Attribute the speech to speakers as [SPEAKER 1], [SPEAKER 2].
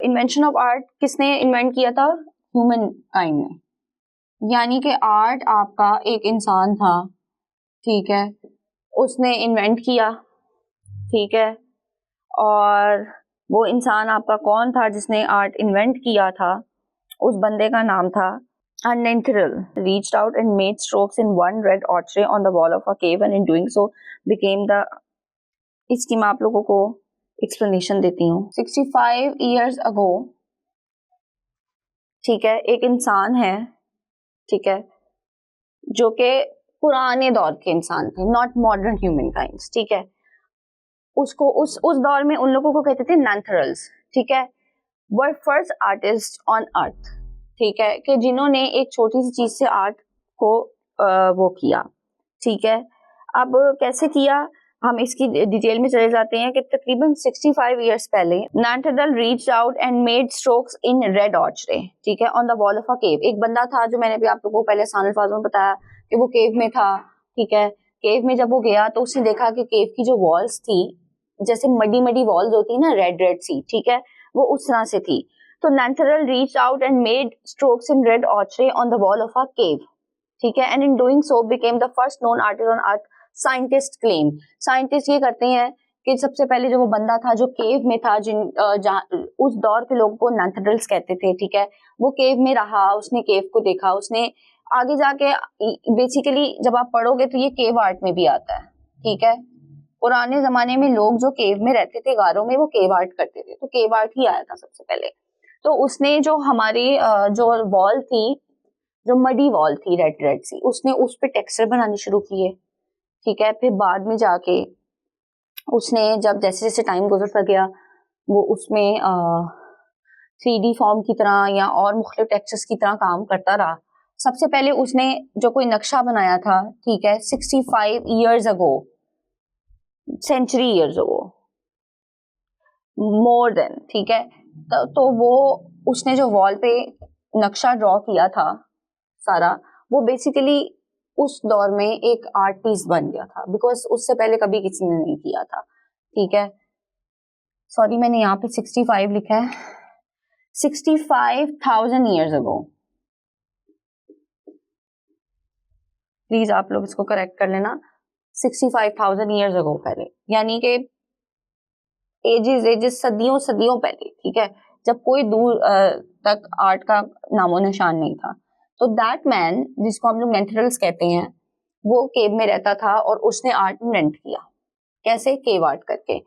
[SPEAKER 1] Invention of art किसने invent किया था? ह्यूमन काइंड ने। यानी कि आर्ट आपका एक इंसान था, ठीक है, उसने इन्वेंट किया, ठीक है, और वो इंसान आपका कौन था जिसने आर्ट इन्वेंट किया था? उस बंदे का नाम था Neanderthal. Reached out and made strokes in one red ochre on the wall of a cave, and in doing so became the. इसकी मैं आप लोगों को एक्सप्लेनेशन देती हूँ। 65 years ago, ठीक है, एक इंसान है, ठीक है, जो कि पुराने दौर के इंसान थे, नॉट मॉडर्न ह्यूमन काइंड्स, ठीक है। उसको उस दौर में उन लोगों को कहते थे Neanderthals, ठीक है, वर फर्स्ट आर्टिस्ट ऑन अर्थ, ठीक है, कि जिन्होंने एक छोटी सी चीज से आर्ट को वो किया, ठीक है। अब कैसे किया, हम इसकी डिटेल में चले जाते हैं कि तकरीबन 65 इयर्स पहले Neanderthal reached out and made strokes in red ochre, ठीक है, on the wall of a cave. एक बंदा था जो मैंने भी आप लोगों को पहले आसान अल्फाजों में बताया कि वो केव में था, ठीक है। केव में जब वो गया तो उसने देखा कि केव की जो वॉल्स थी, जैसे मडी मडी वॉल्स होती है ना, रेड रेड सी, ठीक है, वो उस तरह से थी। तो Neanderthal reached out and made strokes in red ochre on the wall of a cave, ठीक है, and in doing so became the first known artist on earth, scientists claim. Scientist ये करते हैं कि सबसे पहले जो वो बंदा था जो केव में था, उस दौर के लोगों को Neanderthals कहते थे, ठीक है, वो केव में रहा, उसने केव को देखा, उसने आगे जाके बेसिकली जब आप पढ़ोगे तो ये केव आर्ट में भी आता है, ठीक है। पुराने जमाने में लोग जो केव में रहते थे, गारों में, वो केव आर्ट करते थे, तो केव आर्ट ही आया था सबसे पहले। तो उसने जो हमारी जो वॉल थी, जो मडी वॉल थी रेड रेड सी, उसने उस पे टेक्सचर बनाने शुरू किए, ठीक है। फिर बाद में जाके उसने जब जैसे जैसे टाइम गुजरता गया, वो उसमें 3D फॉर्म की तरह या और मुख्तलिफ टेक्सचर्स की तरह काम करता रहा। सबसे पहले उसने जो कोई नक्शा बनाया था, ठीक है, 65 years ago, century years ago, more than, ठीक है, तो वो उसने जो वॉल पे नक्शा ड्रॉ किया था सारा, वो बेसिकली उस दौर में एक आर्ट पीस बन गया था, बिकॉज उससे पहले कभी किसी ने नहीं किया था, ठीक है। सॉरी, मैंने यहाँ पे 65 लिखा है, 65,000 ईयर्स अगो, प्लीज आप लोग इसको करेक्ट कर लेना, 65,000 ईयर्स अगो पहले, यानी कि एजेस एजेस, सदियों सदियों पहले, ठीक है, जब कोई दूर तक आर्ट का नामो निशान नहीं था। तो दैट मैन, जिसको हम लोग Neanderthals कहते हैं, वो केव में रहता था और उसने आर्ट इन्वेंट किया। कैसे? केव आर्ट करके।